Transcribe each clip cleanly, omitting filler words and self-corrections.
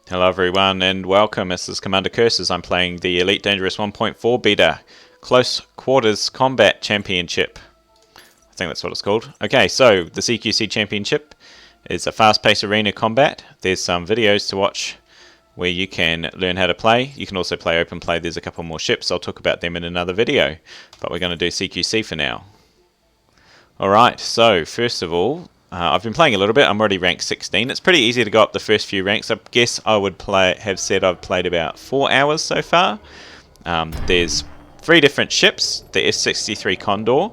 Hello everyone and welcome. This is Commander Curses. I'm playing the Elite Dangerous 1.4 Beta Close Quarters Combat Championship. I think that's what it's called. Okay, so the CQC Championship is a fast-paced arena combat. There's some videos to watch where you can learn how to play. You can also play open play. There's a couple more ships. I'll talk about them in another video, but we're going to do CQC for now. Alright, so first of all, I've been playing a little bit. I'm already ranked 16. It's pretty easy to go up the first few ranks. I guess I would have said I've played about 4 hours so far. There's 3 different ships: the F-63 Condor,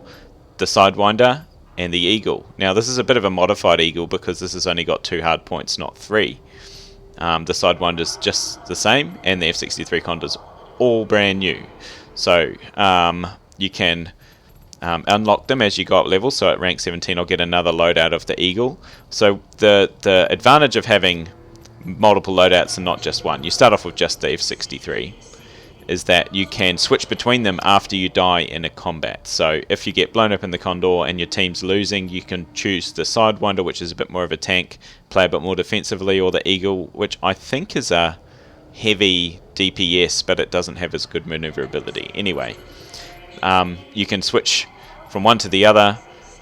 the Sidewinder, and the Eagle. Now this is a bit of a modified Eagle because this has only got 2 hard points, not 3. The Sidewinder's just the same, and the F-63 Condor's all brand new. So you can unlock them as you go up level. So at rank 17 I'll get another loadout of the Eagle. So the advantage of having multiple loadouts and not just one, you start off with just the F-63, is that you can switch between them after you die in a combat. So if you get blown up in the Condor and your team's losing, you can choose the Sidewinder, which is a bit more of a tank, play a bit more defensively, or the Eagle, which I think is a heavy DPS but it doesn't have as good maneuverability. Anyway, you can switch from one to the other.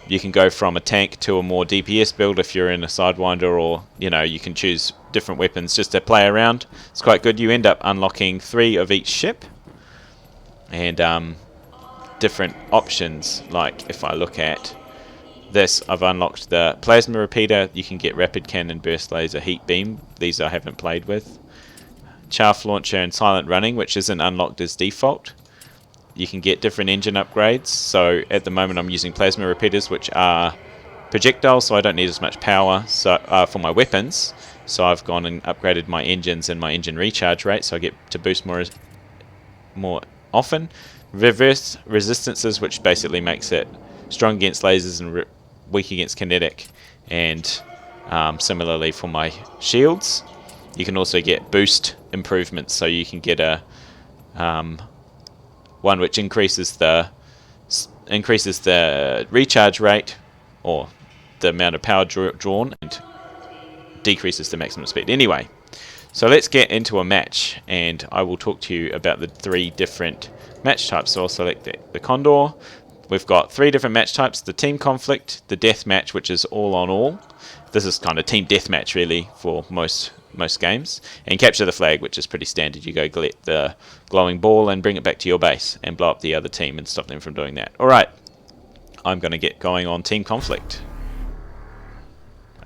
You can go from a tank to a more DPS build if you're in a Sidewinder, or you can choose different weapons just to play around. It's quite good. You end up unlocking 3 of each ship and different options. Like if I look at this, I've unlocked the plasma repeater. You can get rapid cannon, burst laser, heat beam. These I haven't played with. Chaff launcher and silent running, which isn't unlocked as default. You can get different engine upgrades. So at the moment I'm using plasma repeaters, which are projectiles, so I don't need as much power for my weapons. So I've gone and upgraded my engines and my engine recharge rate, so I get to boost more often. Reverse resistances, which basically makes it strong against lasers and weak against kinetic. And similarly for my shields, you can also get boost improvements. So you can get a one which increases the recharge rate, or the amount of power drawn, and decreases the maximum speed. Anyway, so let's get into a match, and I will talk to you about the 3 different match types. So I'll select the Condor. We've got 3 different match types: the Team Conflict, the Deathmatch, which is all on all. This is kind of Team Deathmatch really for most games, and Capture the Flag, which is pretty standard. You go collect the glowing ball and bring it back to your base and blow up the other team and stop them from doing that. Alright, I'm going to get going on Team Conflict.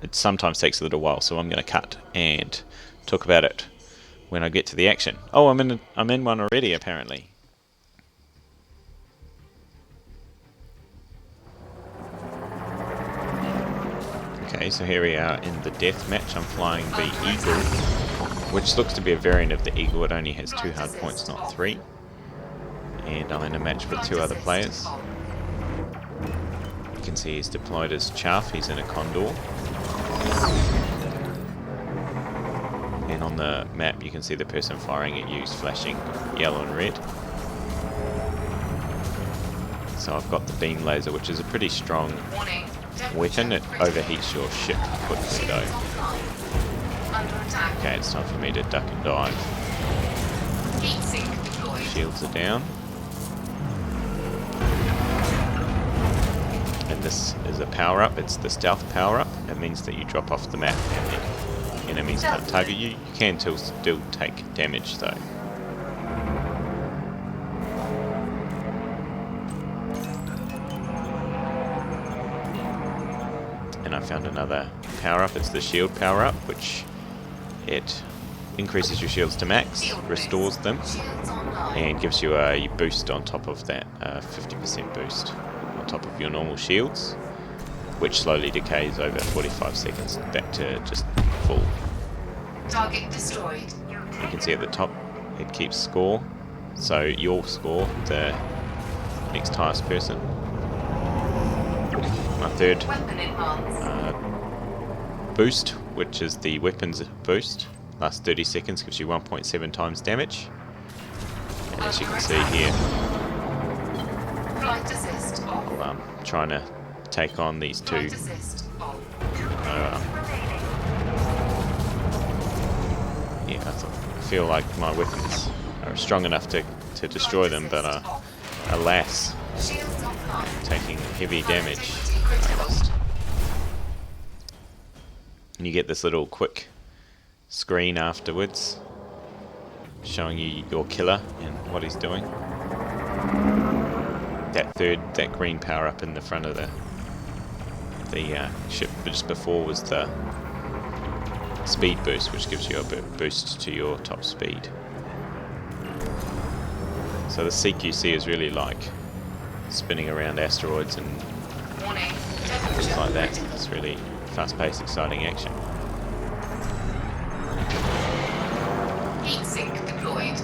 It sometimes takes a little while, so I'm going to cut and talk about it when I get to the action. Oh, I'm in one already apparently. Okay, so here we are in the death match. I'm flying the Eagle, which looks to be a variant of the Eagle. It only has 2 hard points, not 3. And I'm in a match with 2 other players. You can see he's deployed as Chaff. He's in a Condor. And on the map you can see the person firing at you is flashing yellow and red. So I've got the beam laser, which is a pretty strong weapon. It overheats your ship quickly though. Okay, it's time for me to duck and dive. Shields are down. And this is a power-up. It's the stealth power-up. It means that you drop off the map and the enemies can't target you. You can still take damage though. I found another power-up. It's the shield power-up, which it increases your shields to max, restores them, and gives you a boost on top of that, 50% boost on top of your normal shields, which slowly decays over 45 seconds back to just full. Target destroyed. You can see at the top it keeps score, so your score, the next highest person. My third boost, which is the weapons boost, lasts 30 seconds, gives you 1.7 times damage. And as you can see here, I'm trying to take on these 2 Yeah, I feel like my weapons are strong enough to destroy them, but alas, Shields offline. taking heavy damage. Integrity critical. And you get this little quick screen afterwards showing you your killer and what he's doing. That green power up in the front of the ship just before was the speed boost, which gives you a boost to your top speed. So the CQC is really like spinning around asteroids and Warning. things Temperature like that. critical. It's really fast-paced, exciting action. Heat sink deployed.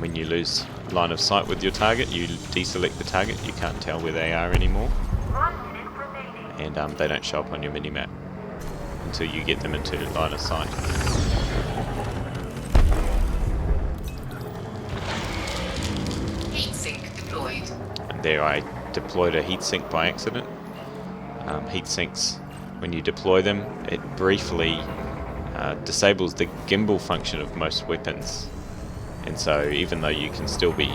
When you lose line of sight with your target, you deselect the target. You can't tell where they are anymore, and they don't show up on your minimap until you get them into line of sight. Heat sink deployed. And there I deployed a heatsink by accident. Heatsinks, when you deploy them, it briefly disables the gimbal function of most weapons. And so even though you can still be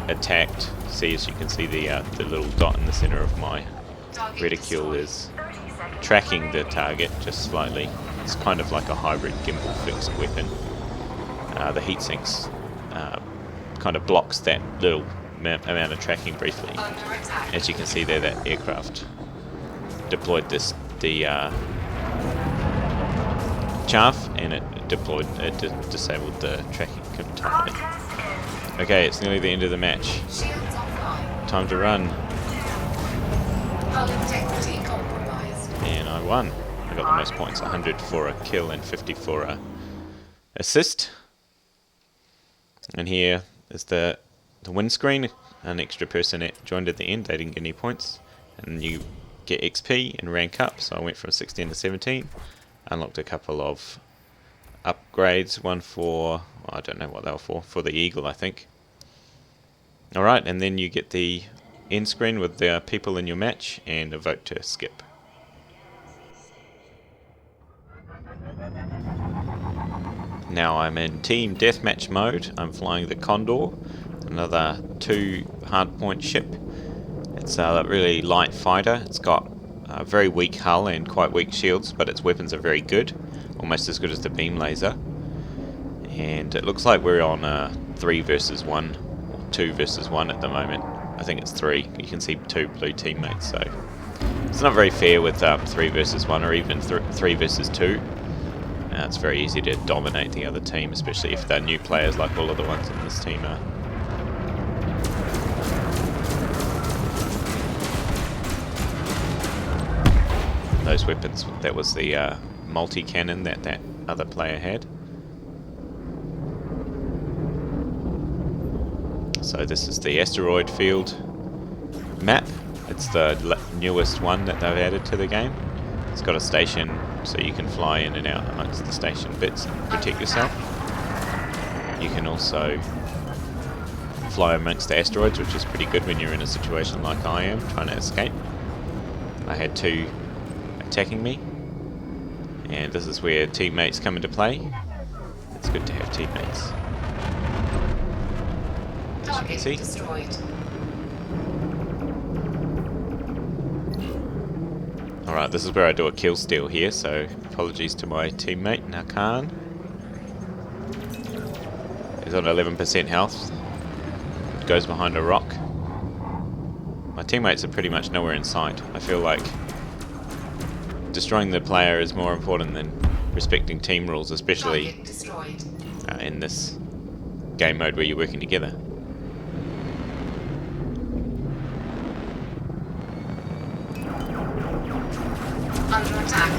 attacked, see, as you can see the little dot in the center of my Target reticule destroyed. is tracking the target just slightly. It's kind of like a hybrid gimbal fixed weapon. The heatsinks kind of blocks that little amount of tracking briefly. Under attack. As you can see there, that aircraft deployed the chaff, and it disabled the tracking entirely. Okay, it's nearly the end of the match. Shields offline. Time to run, Hull integrity compromised. and I won. I got the most points, 100 for a kill and 50 for a assist. And here is the windscreen. An extra person joined at the end, they didn't get any points. And you get XP and rank up, so I went from 16 to 17. Unlocked a couple of upgrades, one for, well, I don't know what they were for the Eagle, I think. Alright, and then you get the end screen with the people in your match and a vote to skip. Now I'm in Team Deathmatch mode. I'm flying the Condor, another 2 hardpoint ship. It's a really light fighter. It's got a very weak hull and quite weak shields, but its weapons are very good, almost as good as the beam laser. And it looks like we're on a 3 versus 1, or 2 versus 1 at the moment. I think it's 3. You can see 2 blue teammates, so it's not very fair with 3 versus 1 or even 3 versus 2. It's very easy to dominate the other team, especially if they're new players like all of the ones in this team are. Those weapons, that was the multi-cannon that other player had. So this is the asteroid field map. It's the newest one that they've added to the game. It's got a station so you can fly in and out amongst the station bits and protect yourself. You can also fly amongst the asteroids, which is pretty good when you're in a situation like I am, trying to escape. I had 2 attacking me, and this is where teammates come into play. It's good to have teammates. As you can Target see. destroyed. Alright, this is where I do a kill steal here, so apologies to my teammate, Nakan. He's on 11% health. Goes behind a rock. My teammates are pretty much nowhere in sight. I feel like destroying the player is more important than respecting team rules, especially Target destroyed. in this game mode where you're working together. Under attack.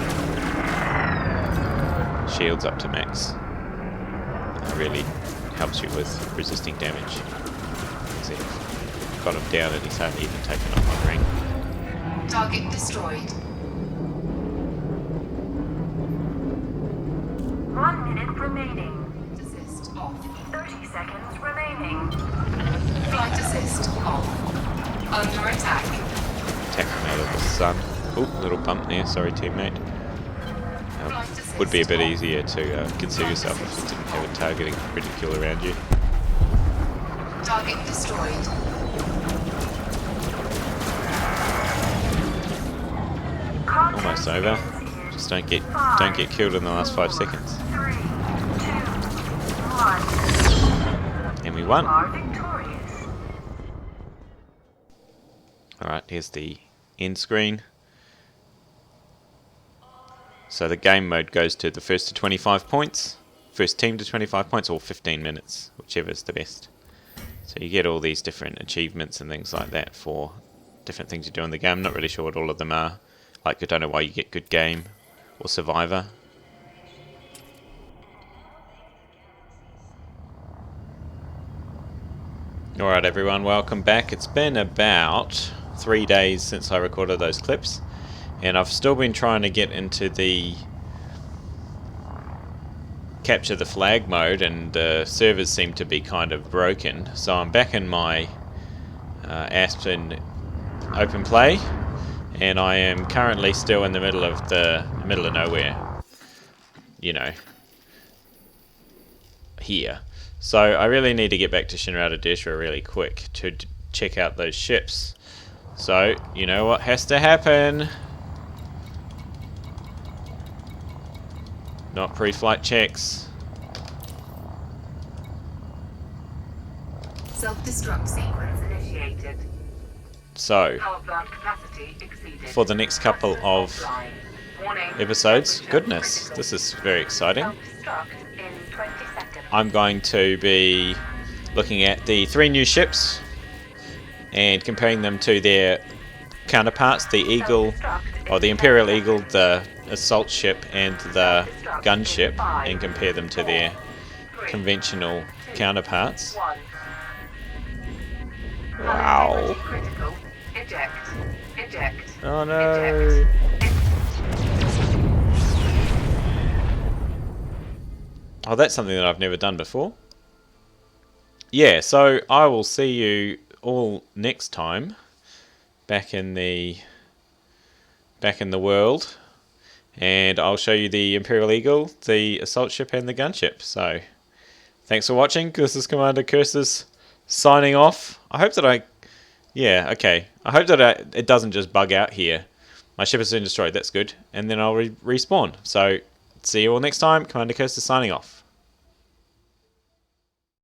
Shields up to max. That really helps you with resisting damage. See, got him down and he's hardly even taken off my ring. Target destroyed. 1 minute remaining. Assist off. 30 seconds remaining. Flight assist off. Under attack. Attack him out of the sun. Oh, little bump there, sorry teammate. Flight assist Would be a bit off. easier to conceal yourself if you didn't have a targeting ridicule around you. Target destroyed. Almost over. Just don't get killed in the last 5 seconds. 3, 2, 1. And we won. Are victorious. Alright, here's the end screen. So the game mode goes to the first to 25 points, first team to 25 points, or 15 minutes, whichever is the best. So you get all these different achievements and things like that for different things you do in the game. I'm not really sure what all of them are. Like, I don't know why you get good game or survivor. Alright everyone, welcome back. It's been about 3 days since I recorded those clips, and I've still been trying to get into the capture the flag mode, and servers seem to be kind of broken. So I'm back in my Aspen open play, and I am currently still in the middle of nowhere. You know, here. So I really need to get back to Shinrada Deshra really quick to check out those ships. So, you know what has to happen? Not pre-flight checks. Self-destruct sequence initiated. So, Power plant capacity exceeded. for the next couple of episodes, goodness, this is very exciting. Self-destruct in 20 seconds. I'm going to be looking at the 3 new ships and comparing them to their counterparts, the Eagle, or the Imperial Eagle, the assault ship, and the gunship, and compare them to their conventional counterparts. Wow. Critical. Eject. Eject. Oh no. Oh, that's something that I've never done before. Yeah, so I will see you all next time back in the world, and I'll show you the Imperial Eagle, the assault ship, and the gunship. So thanks for watching. This is Commander Curses signing off. I hope that I hope that it doesn't just bug out here. My ship is soon destroyed, that's good, and then I'll respawn. So see you all next time. Commander Curses signing off.